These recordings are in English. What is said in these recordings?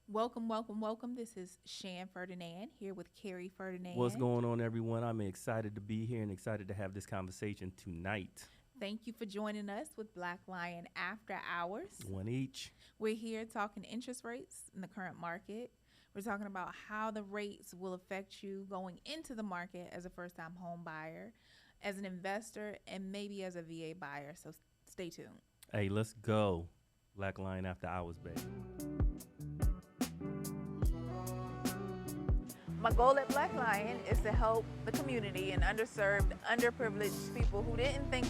Welcome, welcome, welcome. This is Shan Ferdinand here with Carrie What's Ferdinand. going on, everyone? I'm excited to be here and excited to have this conversation tonight. Thank you for joining us with Black Lion After Hours. One each. We're here talking interest rates in the current market. We're talking about how the rates will affect you going into the market as a first time home buyer, as an investor, and maybe as a VA buyer. So stay tuned. Hey, let's go. Black Lion After Hours, baby. My goal at Black Lion is to help the community and underserved, underprivileged people who don't think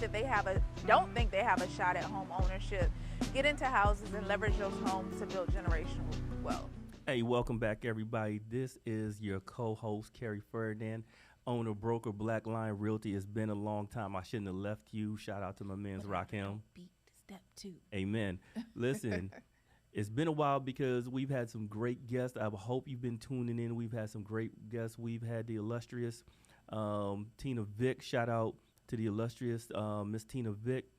they have a shot at home ownership get into houses and leverage those homes to build generational wealth. Hey, welcome back, everybody. This is your co-host, Carrie Ferdinand, owner, broker, Black Lion Realty. It's been a long time. I shouldn't have left you. Shout out to my man's Rakim. Beat step 2. Amen. Listen, it's been a while because we've had some great guests. I hope you've been tuning in. We've had some great guests. We've had the illustrious Tina Vick. Shout out to the illustrious Miss Tina Vick.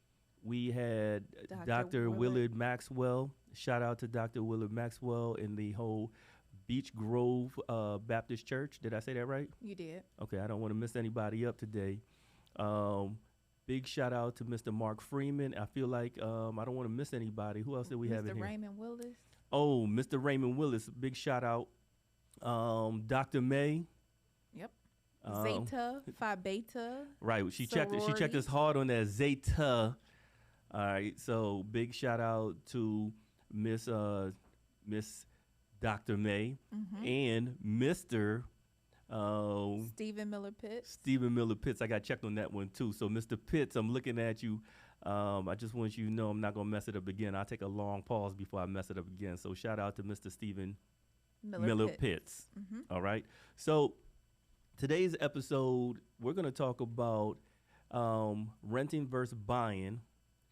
We had Dr. Willard Maxwell. Shout out to Dr. Willard Maxwell and the whole Beach Grove Baptist Church. Did I say that right? You did. Okay, I don't want to mess anybody up today. Big shout out to Mr. Mark Freeman. I feel like I don't want to miss anybody. Who else did we have in Mr. here? Raymond Willis. Oh, Mr. Raymond Willis. Big shout out. Dr. May. Yep. Zeta, Phi Beta. Right. She checked sorority. us hard on that Zeta. All right. So big shout out to Miss Dr. May and Mr. Stephen Miller Pitts. Stephen Miller Pitts. I got checked on that one too. So Mr. Pitts, I'm looking at you. I just want you to know I'm not gonna mess it up again. I'll take a long pause before I mess it up again. So shout out to Mr. Stephen Miller Pitts. All right. So today's episode, we're gonna talk about renting versus buying.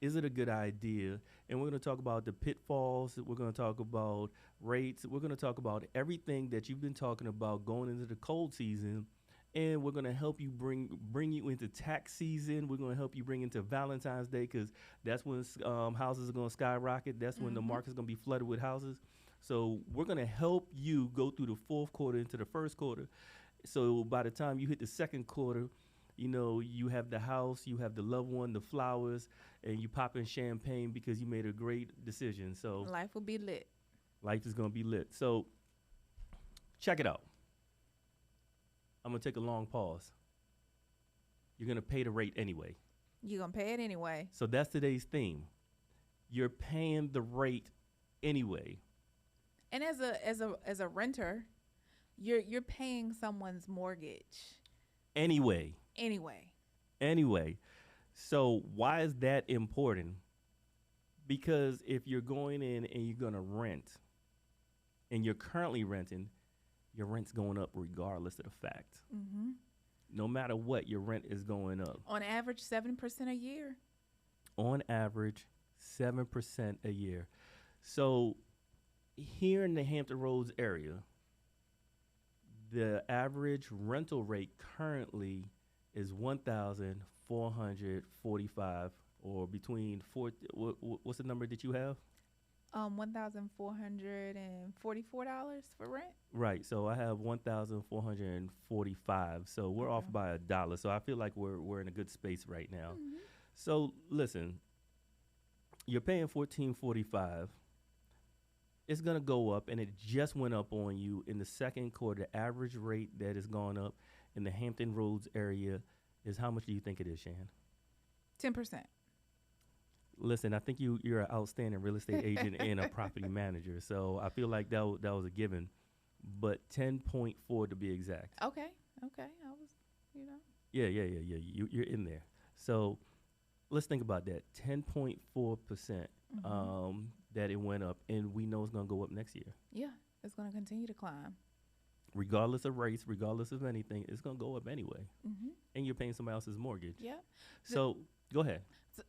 Is it a good idea? And we're going to talk about the pitfalls. We're going to talk about rates. We're going to talk about everything that you've been talking about going into the cold season. And we're going to help you bring you into tax season. We're going to help you bring into Valentine's Day because that's when houses are going to skyrocket. That's when the market's going to be flooded with houses. So we're going to help you go through the fourth quarter into the first quarter. So by the time you hit the second quarter, you know, you have the house, you have the loved one, the flowers, and you pop in champagne because you made a great decision. So Life will be lit. life is going to be lit. So check it out. I'm going to take a long pause. You're going to pay the rate anyway. You're going to pay it anyway. So that's today's theme. You're paying the rate anyway. And as a renter, you're paying someone's mortgage Anyway. anyway. So why is that important? Because if you're going in and you're going to rent and you're currently renting, your rent's going up regardless of the fact. No matter what, your rent is going up. On average, 7% a year. On average, 7% a year. So here in the Hampton Roads area, the average rental rate currently is $1,445, or between what's the number that you have? $1,444 for rent. Right. So I have 1,445. So we're off by $1. So I feel like we're in a good space right now. So listen, you're paying $1,445. It's going to go up, and it just went up on you in the second quarter. The average rate that is going up in the Hampton Roads area is how much do you think it is, Shan? 10%. Listen, I think you're an outstanding real estate agent and a property manager, so I feel like that was a given. But 10.4 to be exact. Okay. I was, Yeah. You're in there. So let's think about that. 10.4%. That it went up, and we know it's going to go up next year. Yeah, it's going to continue to climb. Regardless of race, regardless of anything, it's going to go up anyway. And you're paying somebody else's mortgage. Yeah. So go ahead.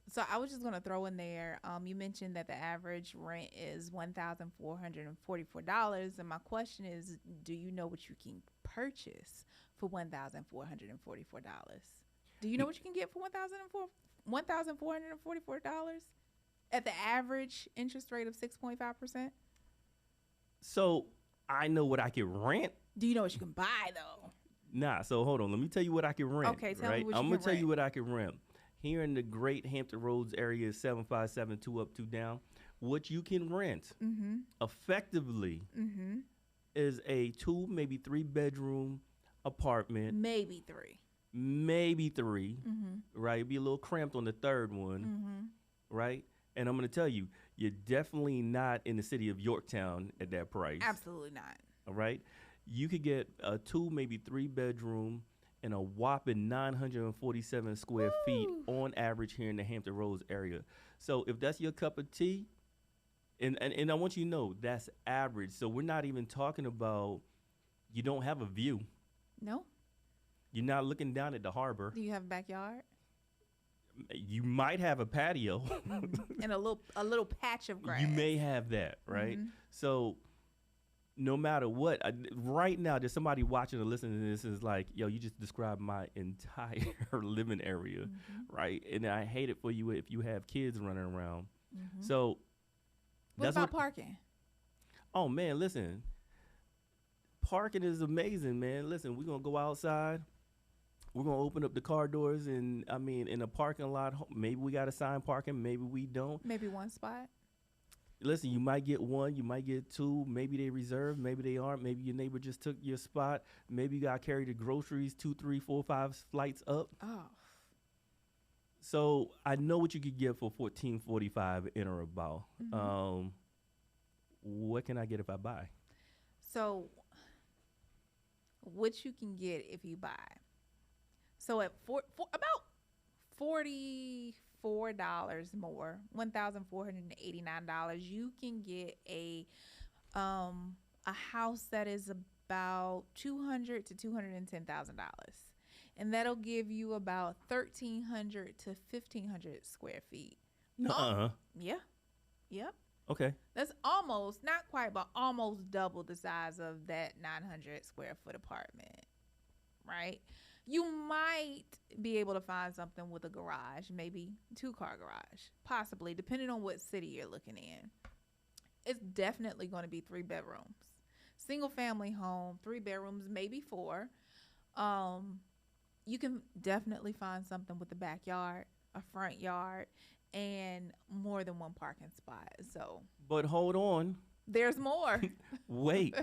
So I was just going to throw in there, you mentioned that the average rent is $1,444. And my question is, do you know what you can purchase for $1,444? Do you know what you can get for $1,444? At the average interest rate of 6.5%? So I know what I can rent. Do you know what you can buy though? Nah, so hold on. Let me tell you what I can rent. Okay, tell me right? what you I'm can gonna tell rent. you what I can rent. Here in the Great Hampton Roads area, 757 2 up, 2 down. What you can rent effectively is a 2, maybe 3 bedroom apartment, Maybe 3. maybe 3, right? Be a little cramped on the third one, right? And I'm gonna tell you, you're definitely not in the city of Yorktown at that price. Absolutely not. All right, you could get a 2, maybe 3 bedroom in a whopping 947 square feet on average here in the Hampton Roads area. So if that's your cup of tea, and I want you to know that's average. So we're not even talking about you don't have a view. No. You're not looking down at the harbor. Do you have a backyard? You might have a patio. And a little patch of grass. You may have that, right? So no matter what, right now there's somebody watching or listening to this is like, yo, you just described my entire living area, right? And I hate it for you if you have kids running around. So what about parking? Oh man, listen, parking is amazing, man. Listen, we're gonna go outside. We're gonna open up the car doors, and I mean, in a parking lot, maybe we got assigned parking, maybe we don't. Maybe one spot. Listen, you might get 1, you might get 2, maybe they reserved, maybe they aren't, maybe your neighbor just took your spot, maybe you got to carry the groceries 2, 3, 4, 5 flights up. Oh. So I know what you could get for $14.45 in or about. What can I get if I buy? So what you can get if you buy. So at about $44 more, $1,489, you can get a house that is about $200,000 to $210,000, and that'll give you about 1,300 to 1,500 square feet. Yeah. Yep. Okay. That's almost, not quite, but almost double the size of that 900 square foot apartment, right? You might be able to find something with a garage, maybe 2-car garage, possibly, depending on what city you're looking in. It's definitely going to be 3 bedrooms. Single family home, 3 bedrooms, maybe 4. You can definitely find something with a backyard, a front yard, and more than 1 parking spot. So, but hold on, there's more. Wait.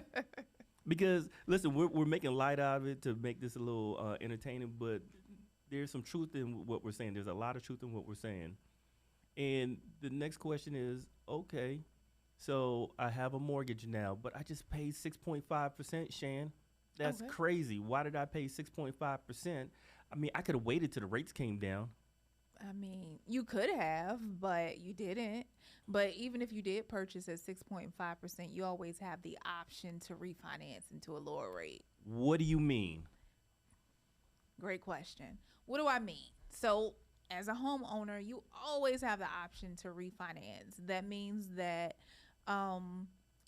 Because listen, we're making light out of it to make this a little entertaining, but there's some truth in what we're saying. There's a lot of truth in what we're saying. And the next question is, okay, so I have a mortgage now, but I just paid 6.5%, Shan. That's crazy. Why did I pay 6.5%? I mean, I could have waited till the rates came down. I mean, you could have, but you didn't. But even if you did purchase at 6.5%, you always have the option to refinance into a lower rate. What do you mean? Great question. What do I mean? So as a homeowner, you always have the option to refinance. That means that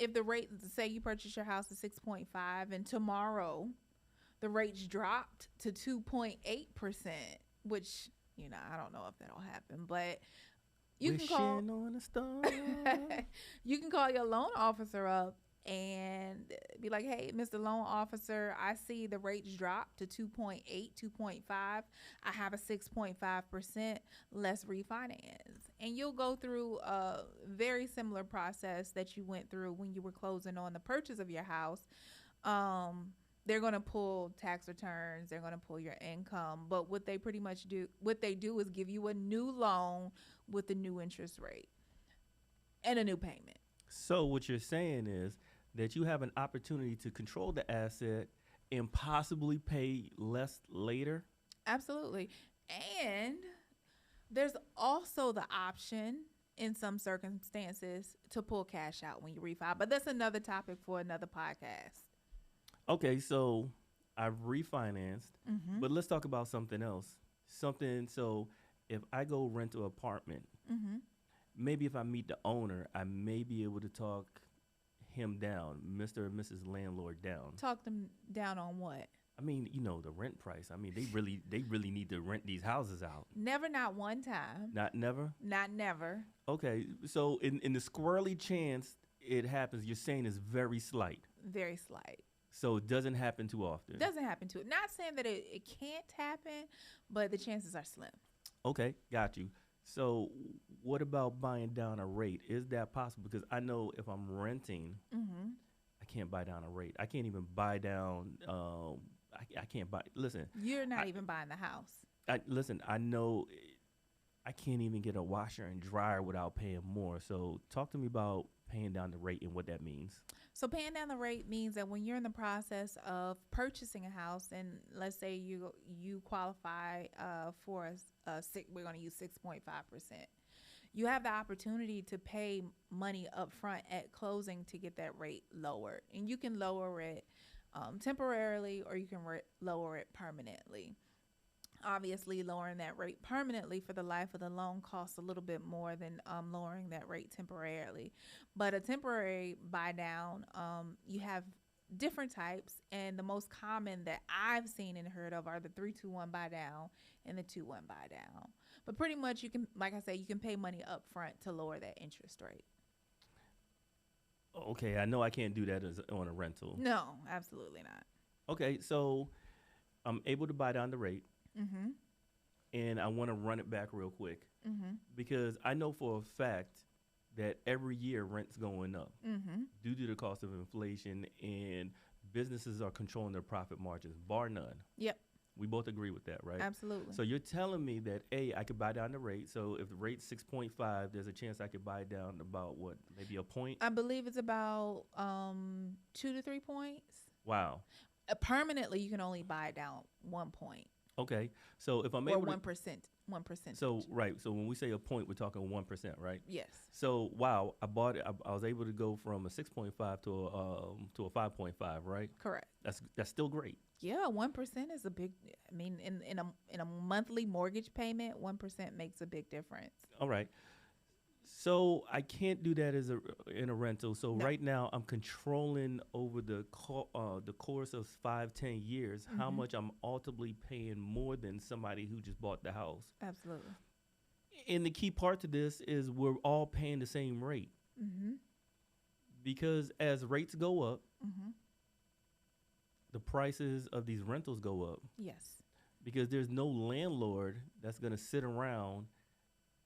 if the rate, say you purchase your house at 6.5 and tomorrow the rates dropped to 2.8%, which, you know, I don't know if that'll happen, but you can call on a star. You can call your loan officer up and be like, hey, Mr. Loan Officer, I see the rates drop to 2.8, 2.5. I have a 6.5%. Let's refinance. And you'll go through a very similar process that you went through when you were closing on the purchase of your house. They're going to pull tax returns. They're going to pull your income. But what they do is give you a new loan with a new interest rate and a new payment. So what you're saying is that you have an opportunity to control the asset and possibly pay less later? Absolutely. And there's also the option in some circumstances to pull cash out when you refi. But that's another topic for another podcast. Okay, so I've refinanced, but let's talk about something else. So if I go rent an apartment, maybe if I meet the owner, I may be able to talk him down, Mr. and Mrs. Landlord down. Talk them down on what? I mean, you know, the rent price. I mean, they really need to rent these houses out. Never, not one time. Not never? Not never. Okay, so in the squirrely chance, it happens, you're saying it's very slight. Very slight. So it doesn't happen too often. Doesn't happen to it. Not saying that it can't happen, but the chances are slim. Okay, got you. So what about buying down a rate? Is that possible? Because I know if I'm renting, I can't buy down a rate. I can't even buy down. I can't buy. Listen, you're not even buying the house. Listen, I know I can't even get a washer and dryer without paying more. So talk to me about paying down the rate and what that means. So paying down the rate means that when you're in the process of purchasing a house, and let's say you qualify for we're going to use 6.5%. You have the opportunity to pay money up front at closing to get that rate lowered, and you can lower it temporarily, or you can lower it permanently. Obviously, lowering that rate permanently for the life of the loan costs a little bit more than lowering that rate temporarily. But a temporary buy down, you have different types, and the most common that I've seen and heard of are the 3-2-1 buy down and the 2-1 buy down. But pretty much you can, like I said, you can pay money up front to lower that interest rate. Okay, I know I can't do that on a rental. No, absolutely not. Okay, so I'm able to buy down the rate. Mm-hmm. And I want to run it back real quick because I know for a fact that every year rent's going up due to the cost of inflation, and businesses are controlling their profit margins, bar none. Yep. We both agree with that, right? Absolutely. So you're telling me that, I could buy down the rate. So if the rate's 6.5, there's a chance I could buy down about what, maybe a point? I believe it's about 2 to 3 points. Wow. Permanently, you can only buy it down 1 point. Okay, so if I'm or able 1%, to, 1%. So right, so when we say a point, we're talking 1%, right? Yes. So wow, I bought it. I was able to go from a 6.5 to a 5.5, right? Correct. That's still great. Yeah, 1% is a big. I mean, in a monthly mortgage payment, 1% makes a big difference. All right. So I can't do that in a rental. So No. right now I'm controlling over the course of 5-10 years how much I'm ultimately paying more than somebody who just bought the house. Absolutely. And the key part to this is we're all paying the same rate. Because as rates go up, the prices of these rentals go up. Yes. Because there's no landlord that's going to sit around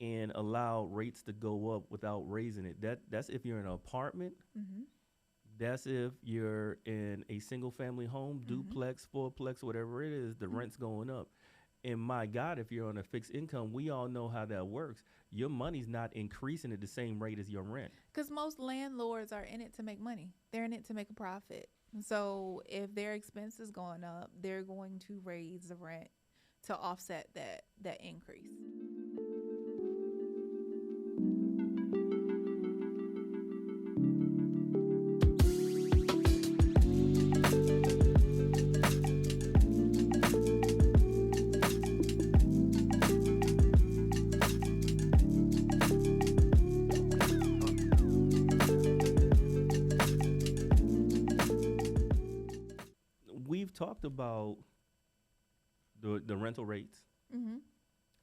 and allow rates to go up without raising it. That's if you're in an apartment. That's if you're in a single family home, duplex, fourplex, whatever it is, the rent's going up. And my God, if you're on a fixed income, we all know how that works. Your money's not increasing at the same rate as your rent. Because most landlords are in it to make money. They're in it to make a profit. So if their expense is going up, they're going to raise the rent to offset that increase. We've talked about the rental rates.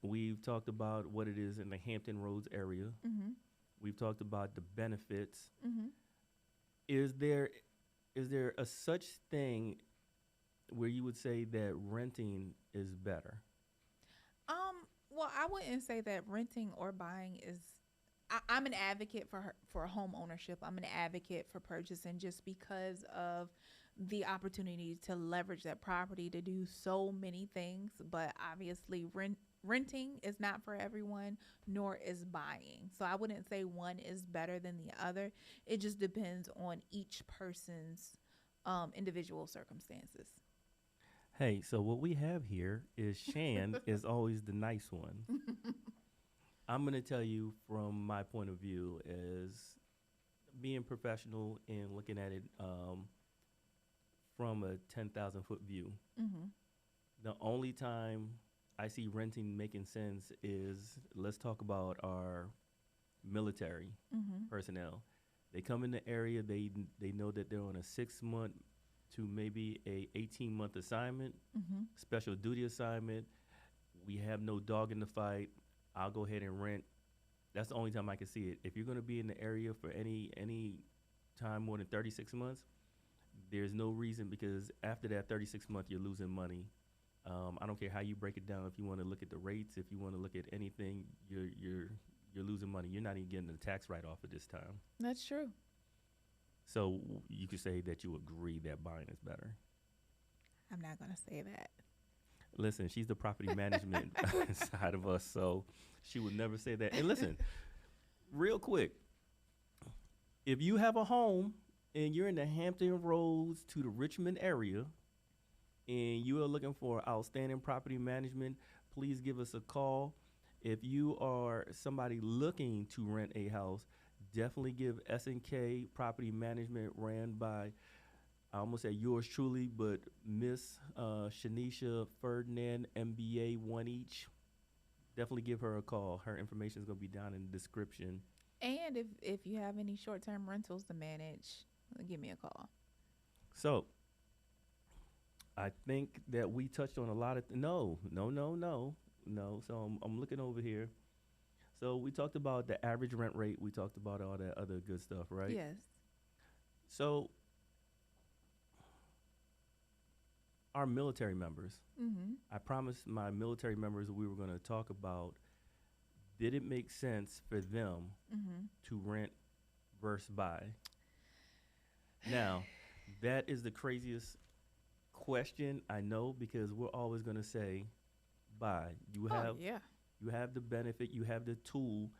We've talked about what it is in the Hampton Roads area. We've talked about the benefits. Is there a such thing where you would say that renting is better? Well, I wouldn't say that renting or buying is. I'm an advocate for home ownership. I'm an advocate for purchasing just because of the opportunity to leverage that property to do so many things. But obviously, renting is not for everyone, nor is buying. So I wouldn't say one is better than the other. It just depends on each person's individual circumstances. Hey, so what we have here is Shan is always the nice one. I'm going to tell you from my point of view as being professional and looking at it from a 10,000-foot view. The only time I see renting making sense is, let's talk about our military personnel. They come in the area, they know that they're on a 6-month to maybe a 18-month assignment, special duty assignment. We have no dog in the fight. I'll go ahead and rent. That's the only time I can see it. If you're going to be in the area for any time more than 36 months, there's no reason, because after that 36 month, you're losing money. I don't care how you break it down. If you want to look at the rates, if you want to look at anything, you're losing money. You're not even getting the tax write off at this time. That's true. So you could say that you agree that buying is better. I'm not going to say that. Listen, she's the property management side of us, so she would never say that. And listen, real quick, if you have a home and you're in the Hampton Roads to the Richmond area and you are looking for outstanding property management, please give us a call. If you are somebody looking to rent a house, definitely give S&K Property Management, ran by, I almost said yours truly, but Miss Shanisha Ferdinand, MBA, one each. Definitely give her a call. Her information is going to be down in the description. And if you have any short-term rentals to manage, give me a call. So I think that we touched on a lot of no. So I'm looking over here. So we talked about the average rent rate. We talked about all that other good stuff, right? Yes. So our military members, I promised my military members we were going to talk about, did it make sense for them to rent versus buy? Now, that is the craziest question, I know, because we're always going to say buy. You have the benefit, you have the tool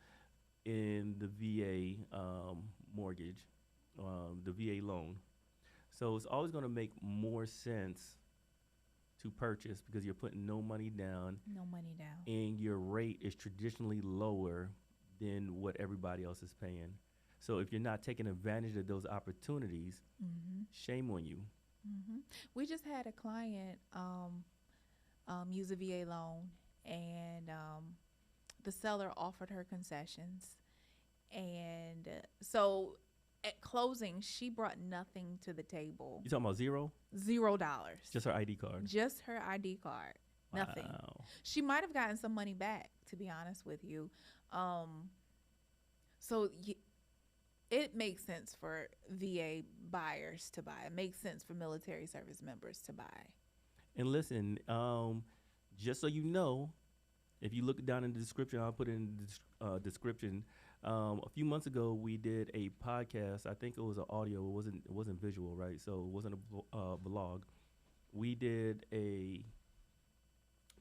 in the VA mortgage, the VA loan. So it's always going to make more sense to purchase because you're putting no money down. And your rate is traditionally lower than what everybody else is paying. So if you're not taking advantage of those opportunities, shame on you. We just had a client use a VA loan, and the seller offered her concessions. And so at closing, she brought nothing to the table. You talking about zero? $0. Just her ID card? Just her ID card. Wow. Nothing. She might have gotten some money back, to be honest with you. So it makes sense for VA buyers to buy. It makes sense for military service members to buy. And listen, just so you know, if you look down in the description, I'll put it in the description. A few months ago, we did a podcast. I think it was an audio. It wasn't visual, right? So it wasn't a blog. We did a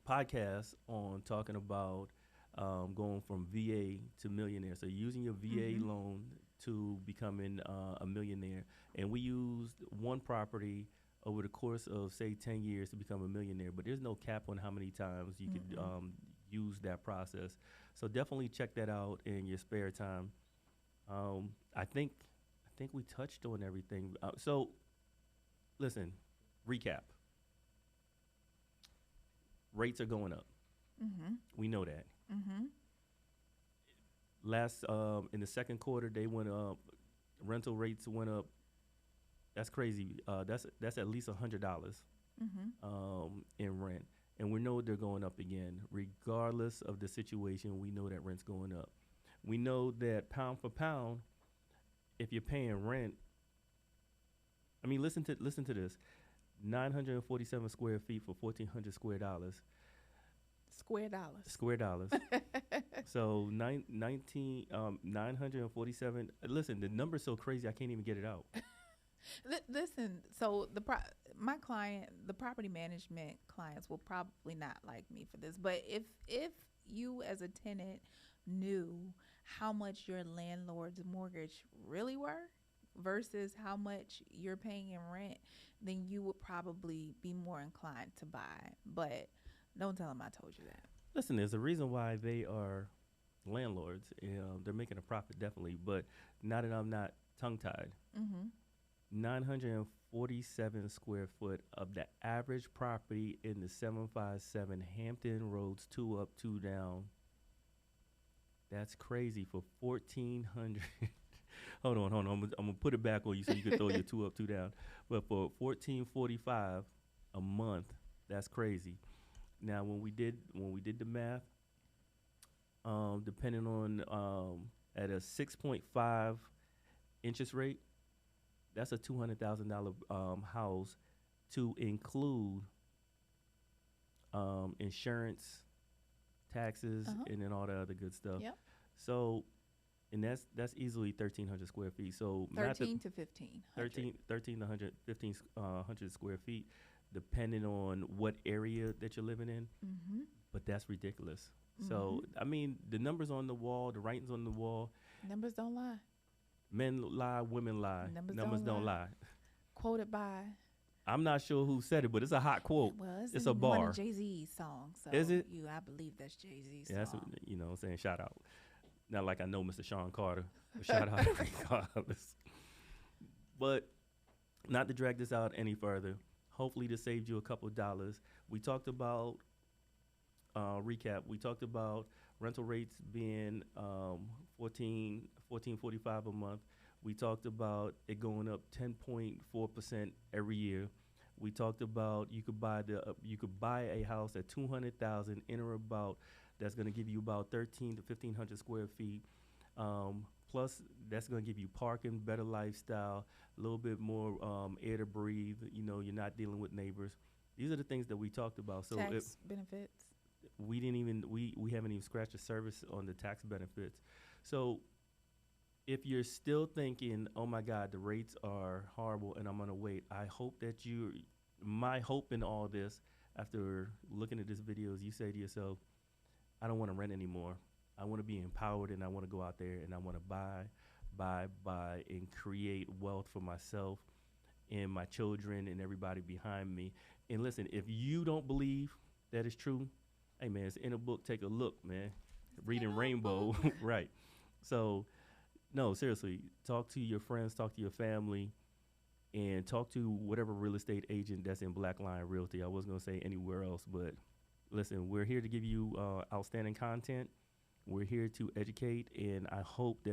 podcast on talking about going from VA to millionaire. So using your VA loan to becoming a millionaire. And we used one property over the course of, say, 10 years to become a millionaire. But there's no cap on how many times you could use that process. So definitely check that out in your spare time. I think we touched on everything. So listen, recap. Rates are going up. We know that. Last in the second quarter, they went up. Rental rates went up. That's crazy. That's at least $100 in rent. And we know they're going up again. Regardless of the situation, we know that rent's going up. We know that pound for pound, if you're paying rent, I mean, listen to this. 947 square feet for $1,400 square dollars. Square dollars. So 947. Listen, the number's so crazy I can't even get it out. Listen, so my client, the property management clients will probably not like me for this, but if you as a tenant knew how much your landlord's mortgage really were versus how much you're paying in rent, then you would probably be more inclined to buy. But don't tell them I told you that. Listen, there's a reason why they are landlords. They're making a profit, definitely, but now that I'm not tongue-tied. 947 square foot of the average property in the 757 Hampton Roads, 2 up, 2 down. That's crazy for 1,400. Hold on. I'm gonna put it back on you so you can throw your 2 up, 2 down. But for 1,445 a month, that's crazy. Now, when we did the math, depending on at a 6.5 interest rate, That's a $200,000 house to include insurance, taxes, Uh-huh. and then all the other good stuff. Yep. So, and that's easily 1,300 square feet. So 13 to 1500. 13 to 100, 100 square feet, depending on what area that you're living in. Mm-hmm. But that's ridiculous. Mm-hmm. So, I mean, the numbers on the wall, the writings on the wall, Numbers don't lie. men lie, women lie. Numbers don't lie. Quoted by. I'm not sure who said it, but it's a hot quote. Well, it's a in bar. one of Jay-Z's songs. So Is it? I believe that's Jay-Z's Yeah, song. that's, you know what I'm saying, shout out. Not like I know Mr. Sean Carter, but shout out regardless. But not to drag this out any further, hopefully this saved you a couple dollars. We talked about, recap, we talked about rental rates being $14.45 a month. We talked about it going up 10.4% every year. We talked about you could buy a house at $200,000 in or about, that's going to give you about 1,300 to 1,500 square feet. Plus, that's going to give you parking, better lifestyle, a little bit more air to breathe. You know, you're not dealing with neighbors. These are the things that we talked about. So tax benefits. We haven't even scratched the surface on the tax benefits. So if you're still thinking, oh my God, the rates are horrible and I'm gonna wait, I hope that my hope in all this, after looking at this video, is you say to yourself, I don't want to rent anymore. I want to be empowered, and I want to go out there and I want to buy, and create wealth for myself and my children and everybody behind me. And listen, if you don't believe that is true, hey man, it's in a book. Take a look, man. Reading Rainbow, right? So, no, seriously, talk to your friends, talk to your family, and talk to whatever real estate agent that's in Black Line Realty. I wasn't gonna say anywhere else, but listen, we're here to give you outstanding content. We're here to educate, and I hope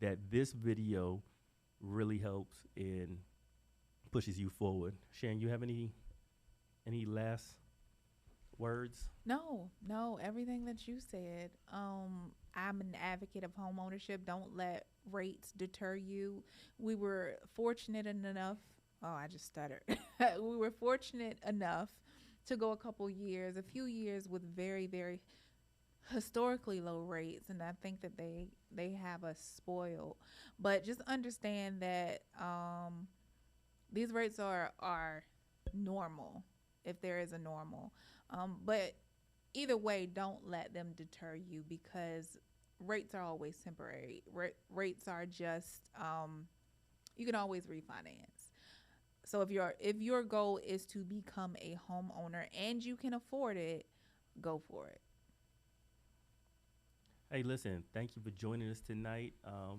that this video really helps and pushes you forward. Shan, you have any last words? No, everything that you said. I'm an advocate of home ownership. Don't let rates deter you. We were fortunate enough. Oh, I just stuttered. We were fortunate enough to go a few years with very, very historically low rates, and I think that they have us spoiled. But just understand that these rates are normal, if there is a normal. But either way, don't let them deter you, because rates are always temporary. Rates are just you can always refinance. So if your goal is to become a homeowner and you can afford it, go for it. Hey, listen, thank you for joining us tonight.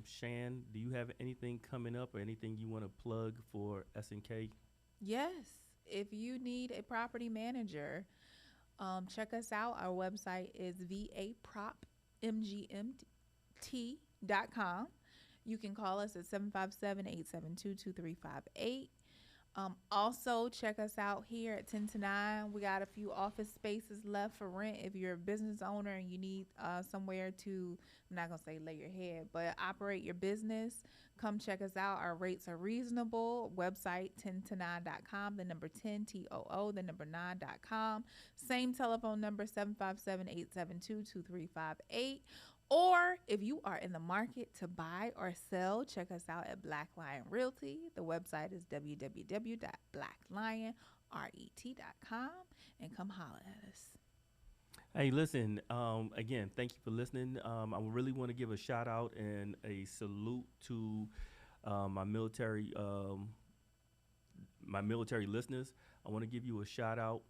Shan, do you have anything coming up or anything you want to plug for S&K? Yes. If you need a property manager, check us out. Our website is vapropmgmt.com. You can call us at 757-872-2358. Also, check us out here at 10 to 9. We got a few office spaces left for rent. If you're a business owner and you need somewhere to, I'm not going to say lay your head, but operate your business, come check us out. Our rates are reasonable. Website 10to9.com, the number 10, TOO, the number 9.com. Same telephone number, 757-872-2358. Or if you are in the market to buy or sell, check us out at Black Lion Realty. The website is www.blacklionret.com, and come holler at us. Hey, listen, again, thank you for listening. I really want to give a shout out and a salute to my military listeners. I want to give you a shout out.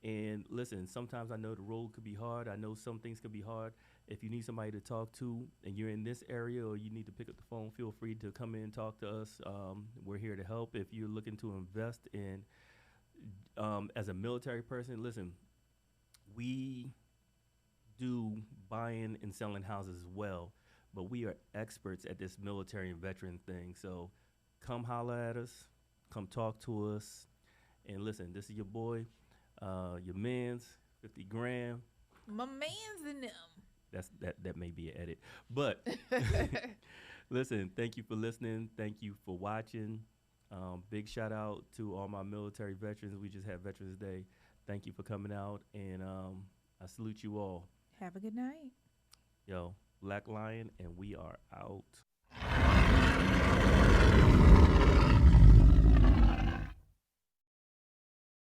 And listen, sometimes I know the road could be hard. I know some things could be hard. If you need somebody to talk to and you're in this area, or you need to pick up the phone, feel free to come in and talk to us. We're here to help. If you're looking to invest in, as a military person, listen, we do buying and selling houses as well, but we are experts at this military and veteran thing. So come holler at us, come talk to us. And listen, this is your boy, your man's 50 grand. My man's in them. That may be an edit, but listen, thank you for listening. Thank you for watching. Big shout out to all my military veterans. We just had Veterans Day. Thank you for coming out, and I salute you all. Have a good night. Yo, Black Lion, and we are out.